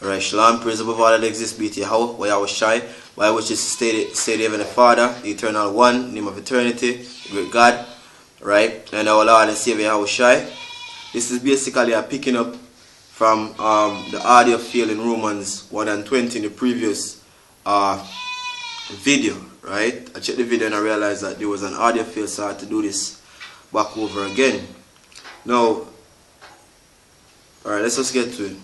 Alright, Shalom, praise above all that exists, be to Yahweh, why Yahweh Shai, by which is stated, say the Heavenly Father, the Eternal One, name of eternity, the great God, right, and our Lord and Savior Yahweh Shai. This is basically a picking up from the audio field in Romans 1 and 20 in the previous video, right. I checked the video and I realized that there was an audio field, so I had to do this back over again. Now, alright, let's just get to it.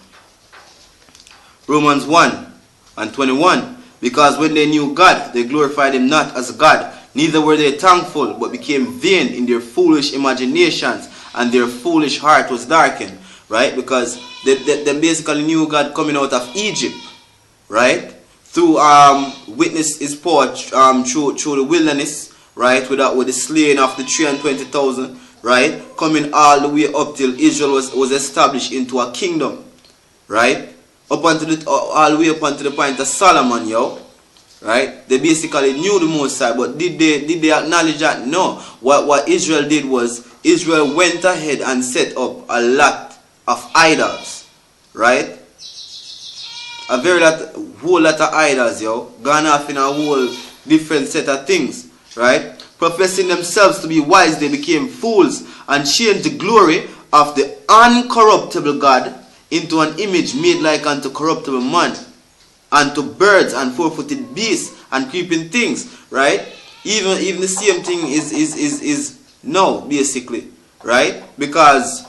Romans 1 and 21. Because when they knew God, they glorified him not as God, neither were they thankful, but became vain in their foolish imaginations, and their foolish heart was darkened. Right? Because they basically knew God coming out of Egypt. Right? Through witness his power through the wilderness, right? With the slaying of the 320,000, right? Coming all the way up till Israel was established into a kingdom. Right? Up until all the way up until the point of Solomon, yo. Right? They basically knew the Most High, but did they acknowledge that? No. What Israel did was, Israel went ahead and set up a lot of idols. Right? A whole lot of idols, yo. Gone off in a whole different set of things. Right? Professing themselves to be wise, they became fools and changed the glory of the uncorruptible God into an image made like unto corruptible man, and to birds and four-footed beasts and creeping things, right? Even the same thing is no, basically, right? Because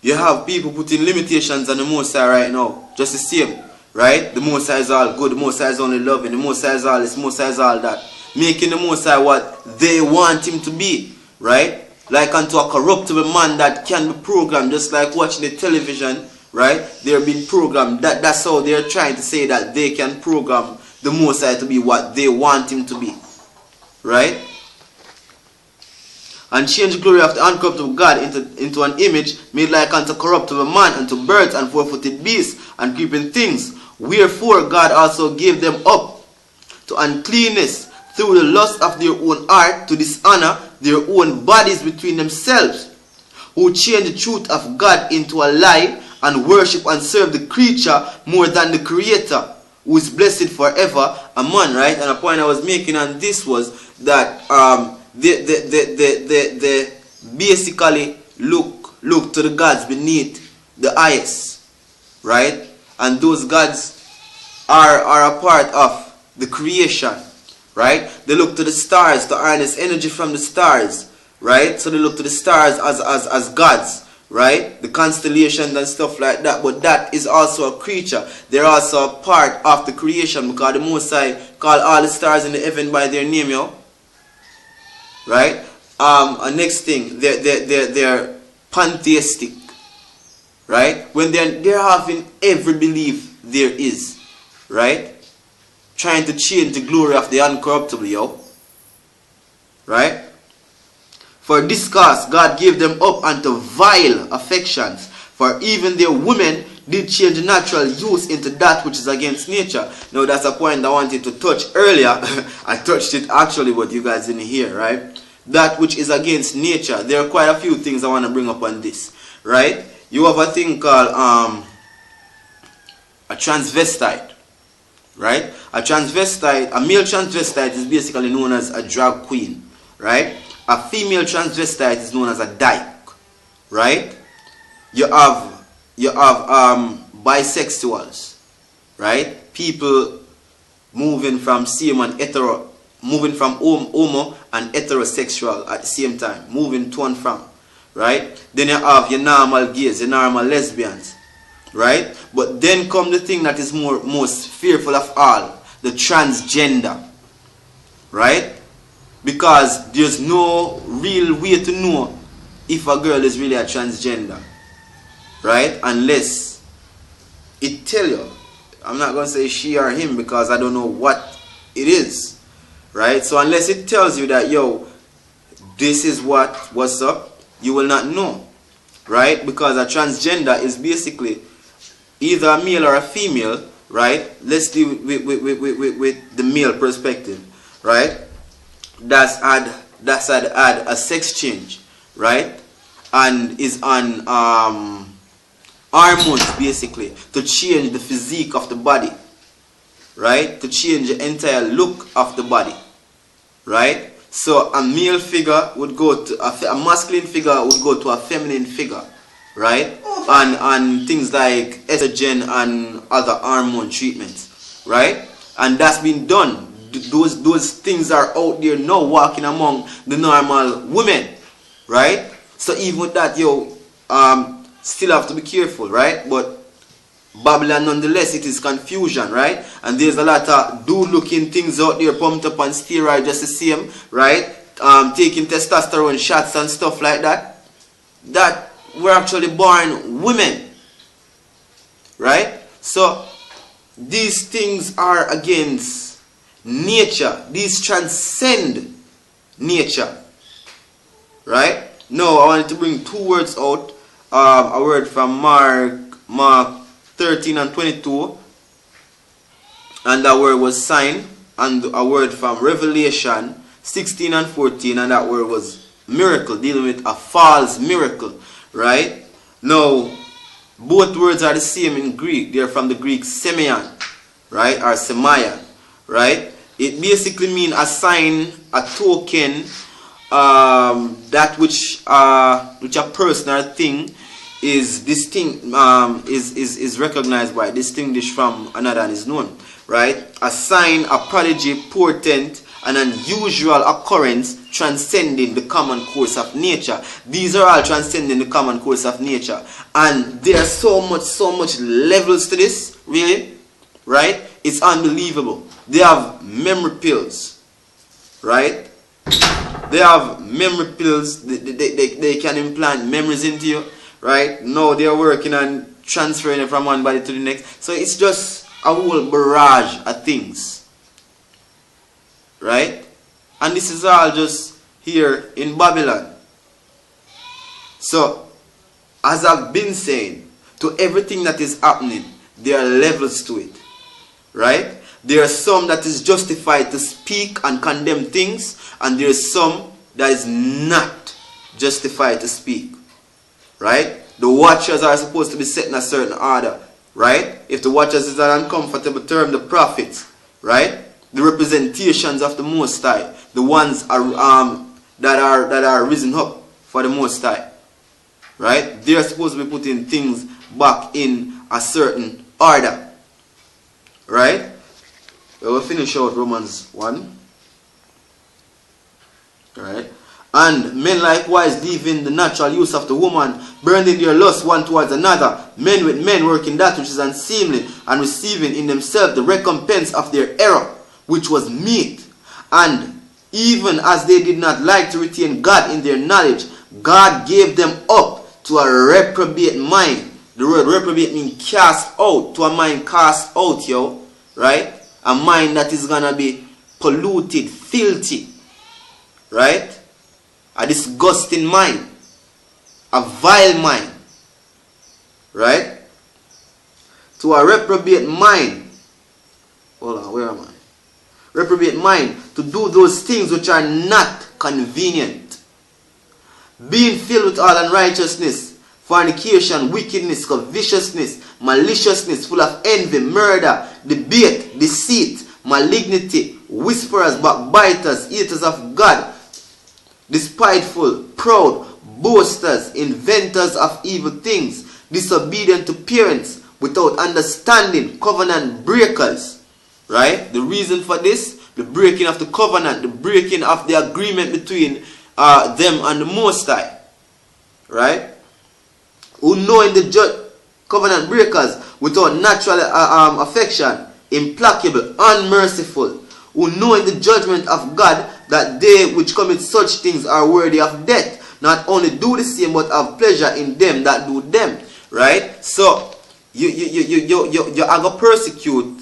you have people putting limitations on the Most High right now, just the same, right? The Most High is all good, the Most High is only loving, the Most High is all this, the Most High is all that, making the Most High what they want him to be, right? Like unto a corruptible man that can be programmed, just like watching the television, right? They're being programmed. That's how they're trying to say that they can program the Most High to be what they want him to be, right? And change the glory of the uncorruptible God into an image made like unto corruptible man, and to birds and four-footed beasts and creeping things. Wherefore God also gave them up to uncleanness through the lust of their own heart, to dishonor their own bodies between themselves, who change the truth of God into a lie, and worship and serve the creature more than the Creator, who is blessed forever. Amen. Right? And the point I was making on this was that they basically look to the gods beneath the highest, right? And those gods are a part of the creation. Right? They look to the stars to harness energy from the stars. Right? So they look to the stars as gods. Right? The constellations and stuff like that. But that is also a creature. They're also a part of the creation, because the Most High call all the stars in the heaven by their name, yo. Right? Next thing, they're pantheistic. Right? When they're having every belief there is. Right? Trying to change the glory of the uncorruptible, yo. Right? For this cause God gave them up unto vile affections, for even their women did change the natural use into that which is against nature. Now that's a point I wanted to touch earlier. I touched it actually, but you guys didn't hear, right? That which is against nature. There are quite a few things I want to bring up on this. Right? You have a thing called a transvestite. Right? A male transvestite is basically known as a drag queen. Right? A female transvestite is known as a dyke. Right? You have bisexuals. Right? People moving from homo and heterosexual at the same time. Moving to and from. Right? Then you have your normal gays, your normal lesbians. Right? But then come the thing that is most fearful of all, the transgender. Right? Because there's no real way to know if a girl is really a transgender. Right? Unless it tell you. I'm not going to say she or him because I don't know what it is. Right? So unless it tells you that, yo, this is what's up, you will not know. Right? Because a transgender is basically either a male or a female, right? Let's deal with the male perspective, right? That's had a sex change, right? And is on hormones basically to change the physique of the body, right? To change the entire look of the body, right? So a male figure would go to a masculine figure would go to a feminine figure, right? And things like estrogen and other hormone treatments, right? And that's been done. Those things are out there now walking among the normal women, right? So even with that, still have to be careful, right? But Babylon, nonetheless, it is confusion, right? And there's a lot of dude-looking things out there pumped up on steroids just the same, right? Taking testosterone shots and stuff like that. That were actually born women, right? So these things are against nature. These transcend nature, right? Now I wanted to bring two words out. A word from Mark 13 and 22, and that word was sign, and a word from Revelation 16 and 14, and that word was miracle, dealing with a false miracle, right? Now both words are the same in Greek. They're from the Greek semeion, right, or semaion, right? It basically means a sign, a token, that which a person or thing is distinct, is recognized by, distinguished from another, and is known, right? A sign, a prodigy, portent, an unusual occurrence transcending the common course of nature. These are all transcending the common course of nature, and there are so much levels to this, really, right? It's unbelievable. They have memory pills, right? They have memory pills. They can implant memories into you, right? Now they are working on transferring it from one body to the next. So it's just a whole barrage of things, right? And this is all just here in Babylon. So, as I've been saying, to everything that is happening, there are levels to it, right? There are some that is justified to speak and condemn things, and there is some that is not justified to speak, right? The watchers are supposed to be set in a certain order, right? If the watchers is an uncomfortable term, the prophets, right? The representations of the Most High, the ones that are risen up for the Most High, right? They are supposed to be putting things back in a certain order, right? We'll finish out Romans 1. Alright. And men likewise leaving the natural use of the woman, burning their lust one towards another, men with men working that which is unseemly, and receiving in themselves the recompense of their error, which was meat. And even as they did not like to retain God in their knowledge, God gave them up to a reprobate mind. The word reprobate means cast out, to a mind cast out, right? A mind that is going to be polluted, filthy, right? A disgusting mind, a vile mind, right? To a reprobate mind. Hold on, where am I? Reprobate mind, to do those things which are not convenient. Being filled with all unrighteousness, fornication, wickedness, covetousness, maliciousness, full of envy, murder, debate, deceit, malignity, whisperers, backbiters, haters of God, despiteful, proud, boasters, inventors of evil things, disobedient to parents, without understanding, covenant breakers, right? The reason for this, the breaking of the covenant, the breaking of the agreement between them and the Most High, right? Who knowing the covenant breakers, without natural affection, implacable, unmerciful, who knowing the judgment of God, that they which commit such things are worthy of death, not only do the same, but have pleasure in them that do them, right? So you are going to persecute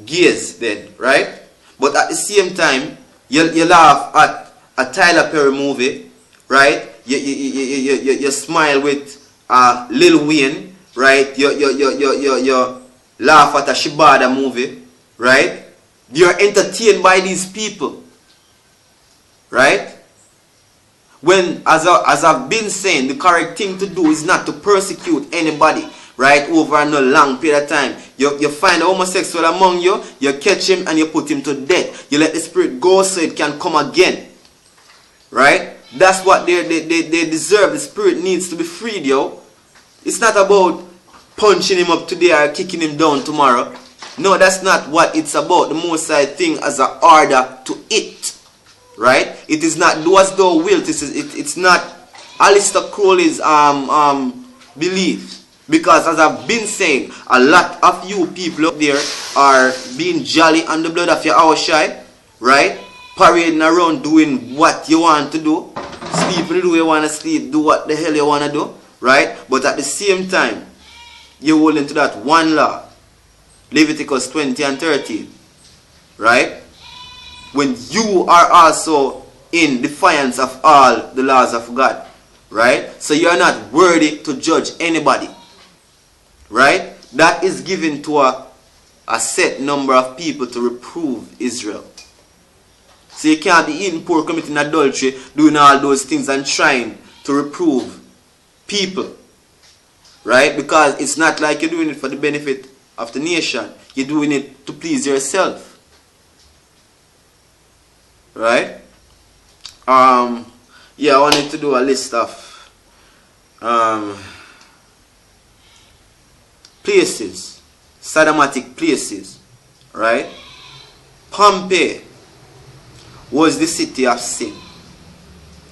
gays then, right? But at the same time, you laugh at a Tyler Perry movie, right? You smile with Lil Wayne, right? You laugh at a Shibada movie, right? You are entertained by these people, right? When, as I've been saying, the correct thing to do is not to persecute anybody, right, over a long period of time. You find a homosexual among you, you catch him and you put him to death. You let the spirit go so it can come again. Right? That's what they deserve. The spirit needs to be freed, yo. It's not about punching him up today or kicking him down tomorrow. No, that's not what it's about. The Most High thing as an order to it. Right? It is not do as thou wilt. It's not Alistair Crowley's belief. Because as I've been saying, a lot of you people up there are being jolly on the blood of your Awashai, right? Parading around doing what you want to do. Sleeping the way you want to sleep, do what the hell you want to do, right? But at the same time, you're holding to that one law, Leviticus 20 and 13, right? When you are also in defiance of all the laws of God, right? So you're not worthy to judge anybody. Right? That is given to a set number of people to reprove Israel. So you can't be eating pork, committing adultery, doing all those things and trying to reprove people. Right? Because it's not like you're doing it for the benefit of the nation. You're doing it to please yourself. Right? Yeah, I wanted to do a list of places, sodomatic places, right? Pompeii was the city of sin,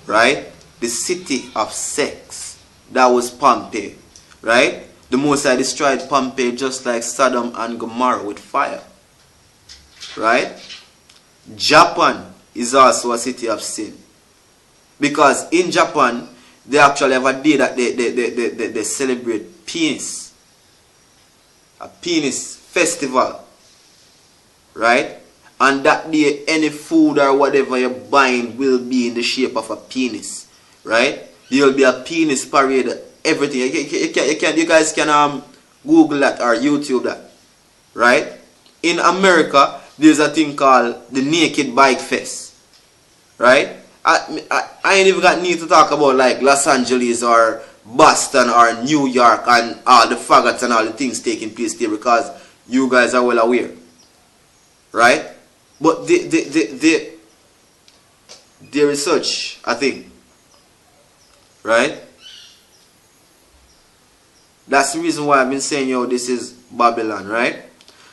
right? The city of sex. That was Pompeii, right? The Most High destroyed Pompeii just like Sodom and Gomorrah with fire, right? Japan is also a city of sin, because in Japan they actually have a day that they celebrate penis. A penis festival, right? And that day any food or whatever you're buying will be in the shape of a penis, right? There will be a penis parade, everything. You guys can Google that or YouTube that, right? In America, there's a thing called the Naked Bike Fest, right? I ain't even got need to talk about like Los Angeles or Boston or New York and all the faggots and all the things taking place there, because you guys are well aware, right? But there is such a thing, right? That's the reason why I've been saying, yo, this is Babylon, right?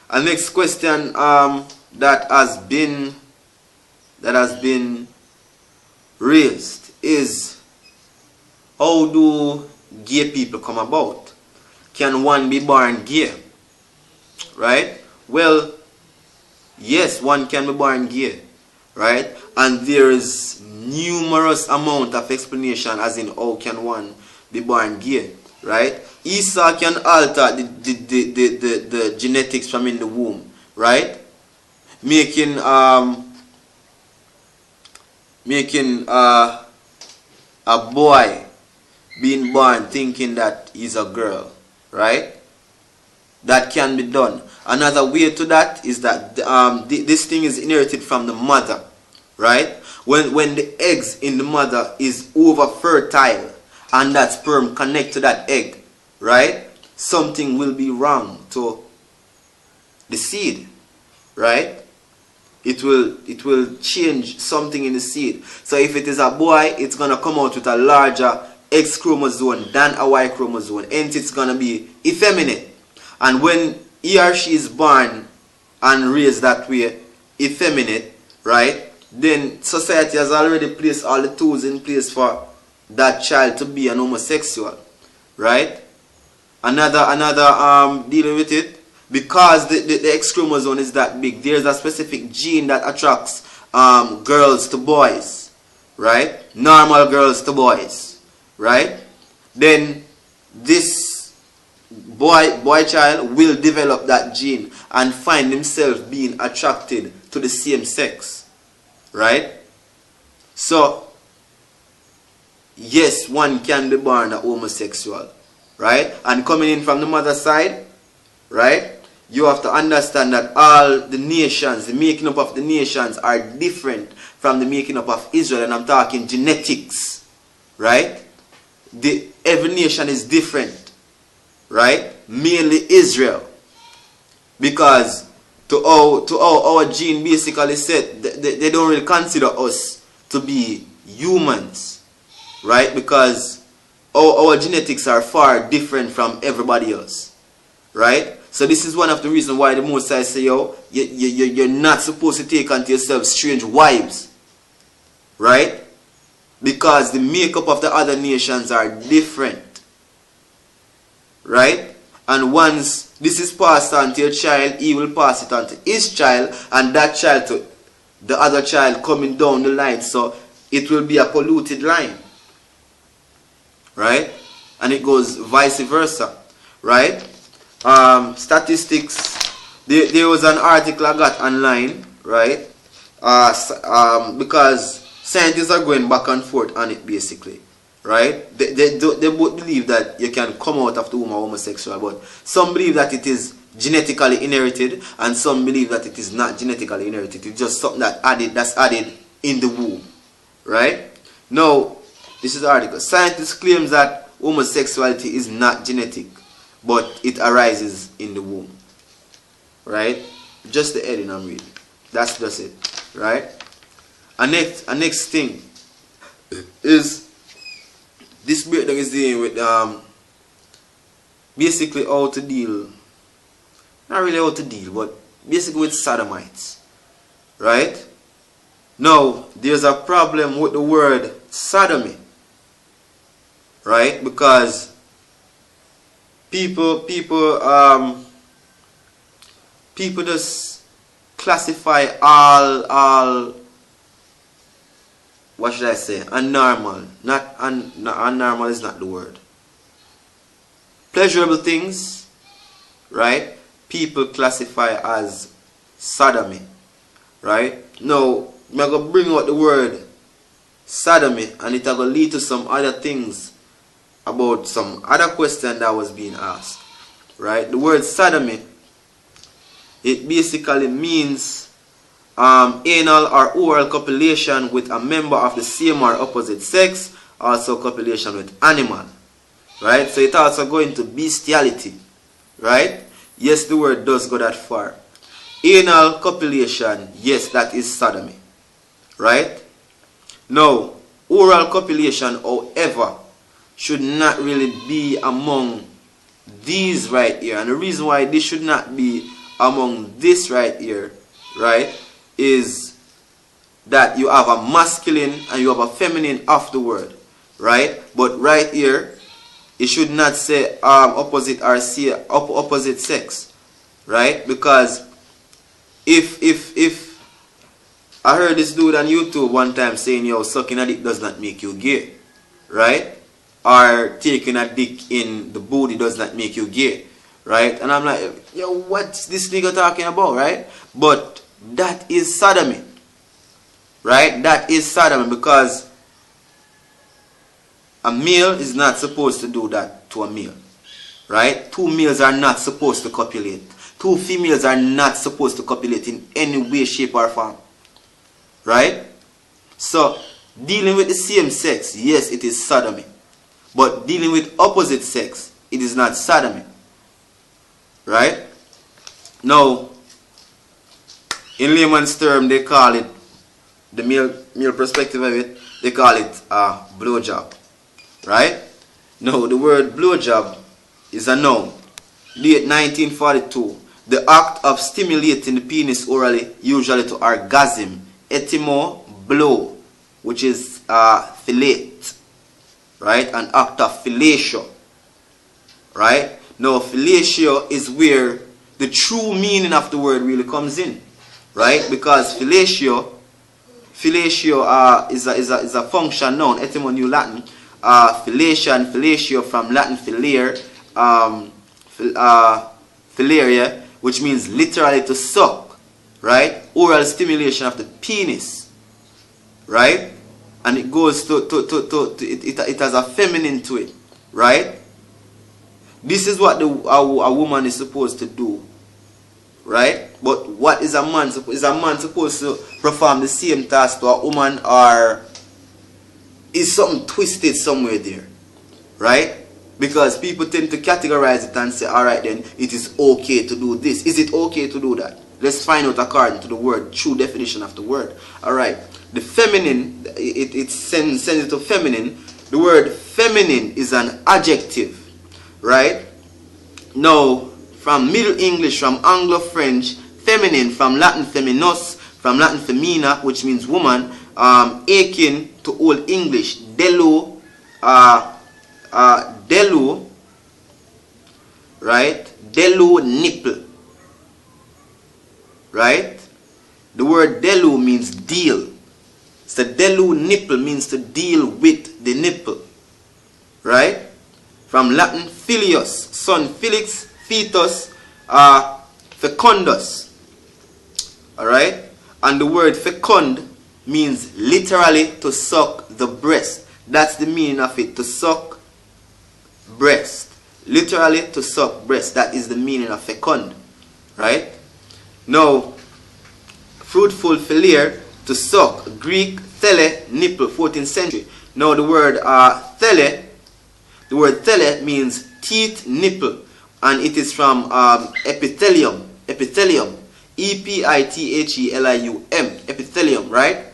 And next question that has been raised is, how do gay people come about? Can one be born gay? Right? Well, yes, one can be born gay. Right? And there is numerous amount of explanation as in how can one be born gay. Right? Esau can alter the genetics from in the womb. Right? Making a boy being born thinking that he's a girl, right? That can be done. Another way to that is that this thing is inherited from the mother, right? When the eggs in the mother is over fertile and that sperm connect to that egg, right? Something will be wrong to the seed, right? It will change something in the seed. So if it is a boy, it's gonna come out with a larger X chromosome than a Y chromosome. Hence it's gonna be effeminate. And when he or she is born and raised that way, effeminate, right? Then society has already placed all the tools in place for that child to be an homosexual, right? Another dealing with it, because the X chromosome is that big, there's a specific gene that attracts girls to boys, right? Normal girls to boys, right? Then this boy child will develop that gene and find himself being attracted to the same sex, right? So yes, one can be born a homosexual, right? And coming in from the mother's side, right, you have to understand that all the nations, the making up of the nations are different from the making up of Israel. And I'm talking genetics, right? Every nation is different, right? Mainly Israel, because to our gene basically said, they don't really consider us to be humans, right? Because our genetics are far different from everybody else, right? So this is one of the reasons why the Most High say, yo, you're not supposed to take unto yourself strange wives, right? Because the makeup of the other nations are different, right? And once this is passed on to your child, he will pass it on to his child, and that child to the other child coming down the line. So it will be a polluted line, right? And it goes vice versa, right? Statistics. There was an article I got online, right? Because scientists are going back and forth on it, basically, right? They both believe that you can come out of the womb homosexual, but some believe that it is genetically inherited, and some believe that it is not genetically inherited. It's just something that's added in the womb, right? Now, this is the article. Scientists claim that homosexuality is not genetic, but it arises in the womb, right? Just the heading I'm reading. That's just it, right? A next thing is this breakdown is dealing with basically how to deal, not really how to deal, but basically with sodomites, right? Now there's a problem with the word sodomy, right? Because people just classify all what should I say, unnormal. Unnormal is not the word. Pleasurable things, right? People classify as sodomy, right? Now, I'm going to bring out the word sodomy, and it will lead to some other things about some other question that was being asked, right? The word sodomy, it basically means anal or oral copulation with a member of the same or opposite sex, also copulation with animal, right? So it also go into bestiality, right? Yes, the word does go that far. Anal copulation, yes, that is sodomy, right? Now, oral copulation, however, should not really be among these right here. And the reason why this should not be among this right here, right, is that you have a masculine and you have a feminine of the word, right? But right here, it should not say opposite or say opposite sex, right? Because if I heard this dude on YouTube one time saying, yo, sucking a dick does not make you gay, right? Or taking a dick in the booty does not make you gay, right? And I'm like, yo, what's this nigga talking about, right? But that is sodomy, right? That is sodomy, because a male is not supposed to do that to a male, right? Two males are not supposed to copulate. Two females are not supposed to copulate in any way, shape or form, right? So dealing with the same sex, yes, it is sodomy. But dealing with opposite sex, it is not sodomy, right? Now, in layman's term, they call it, the male perspective of it, they call it a blowjob, right? Now, the word blowjob is a noun. Late 1942, the act of stimulating the penis orally, usually to orgasm. Etimo, blow, which is fillet, right? An act of fellatio, right? Now, fellatio is where the true meaning of the word really comes in, right? Because fellatio is a function noun, etymon New Latin, fellatio from Latin filare, filaria, which means literally to suck, right? Oral stimulation of the penis, right? And it goes to it has a feminine to it, right? This is what a woman is supposed to do, right? But what is a man supposed to? Is a man supposed to perform the same task to a woman, or is something twisted somewhere there, right? Because people tend to categorize it and say, alright then, it is okay to do this. Is it okay to do that? Let's find out according to the word, true definition of the word. Alright, the feminine, it sends it to feminine. The word feminine is an adjective, right? Now, from Middle English, from Anglo-French, feminine, from Latin feminus, from Latin femina, which means woman, akin to Old English, delu, delu, right? Delu nipple, right? The word delu means deal. So delu nipple means to deal with the nipple, right? From Latin filius, son, felix, fetus, fecundus, alright? And the word fecund means literally to suck the breast. That's the meaning of it, to suck breast. Literally to suck breast. That is the meaning of fecund, right? Now, fruitful, philae, to suck. Greek, thele, nipple, 14th century. Now the word thele means teeth, nipple, and it is from epithelium, E-P-I-T-H-E-L-I-U-M, epithelium, right?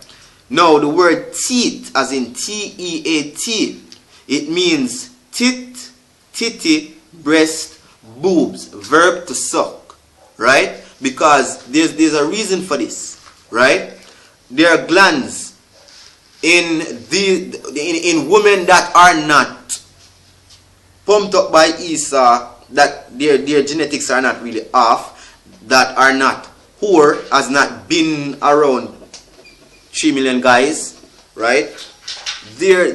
Now the word teeth, as in T-E-A-T, it means tit, titty, breast, boobs, verb to suck, right? Because there's a reason for this, right? There are glands in women that are not pumped up by Esau, that their genetics are not really off, that are not poor, has not been around 3 million guys, right? Their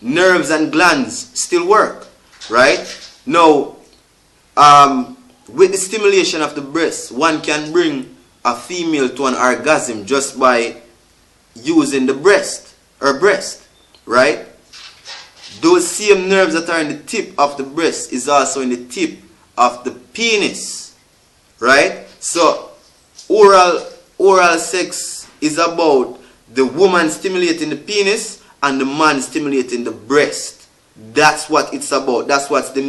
nerves and glands still work, right? Now, with the stimulation of the breast, one can bring a female to an orgasm just by using the breast, right? Those same nerves that are in the tip of the breast is also in the tip of the penis, right? So oral sex is about the woman stimulating the penis and the man stimulating the breast. That's what it's about. That's what the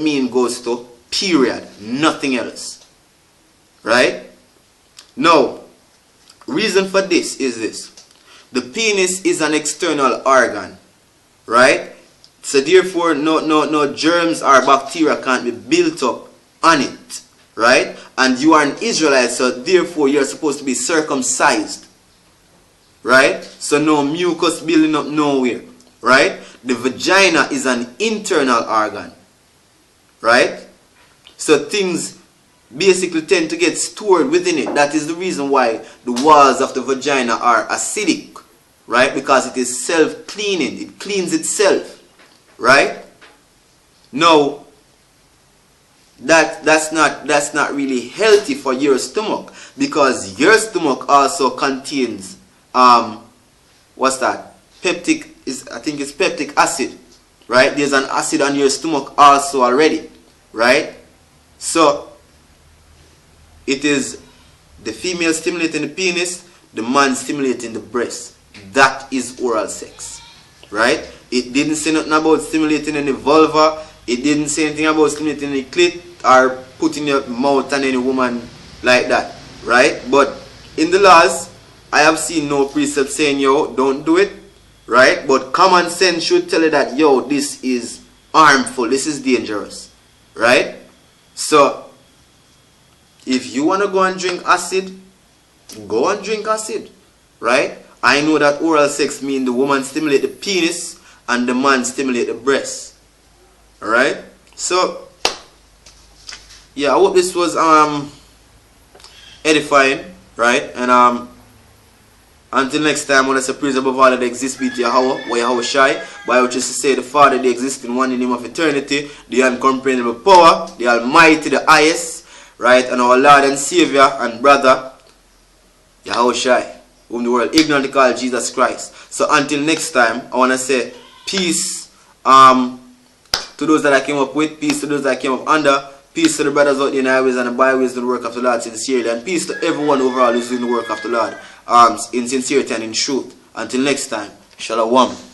meaning goes to, period. Nothing else, right? Now, reason for this is this: the penis is an external organ, right? So therefore no germs or bacteria can't be built up on it, right? And you are an Israelite, so therefore you're supposed to be circumcised, right? So no mucus building up nowhere, right? The vagina is an internal organ, right? So things basically tend to get stored within it. That is the reason why the walls of the vagina are acidic, right? Because it is self-cleaning. It cleans itself, right? Now, that's not really healthy for your stomach, because your stomach also contains what's that? Peptic acid, right? There's an acid on your stomach also already, right? So it is the female stimulating the penis, the man stimulating the breast. That is oral sex, right? It didn't say nothing about stimulating any vulva. It didn't say anything about stimulating any clit or putting your mouth on any woman like that, right? But in the laws, I have seen no precept saying, yo, don't do it, right? But common sense should tell you that, yo, this is harmful, this is dangerous, right? So if you want to go and drink acid, go and drink acid, right? I know that oral sex means the woman stimulate the penis and the man stimulate the breast, alright? So yeah, I hope this was edifying, right? And until next time, I want to say praise above all that exists be to Yahweh, where Yahweh Shai, by which is to say the Father, the existing one in the name of eternity, the incomprehensible power, the Almighty, the highest, right? And our Lord and Savior and brother, Yahweh Shai, whom the world ignorantly call Jesus Christ. So until next time, I want to say peace to those that I came up with, peace to those that I came up under, peace to the brothers out in the highways and the byways doing the work of the Lord sincerely, and peace to everyone overall who's doing the work of the Lord in sincerity and in truth. Until next time, Shalom.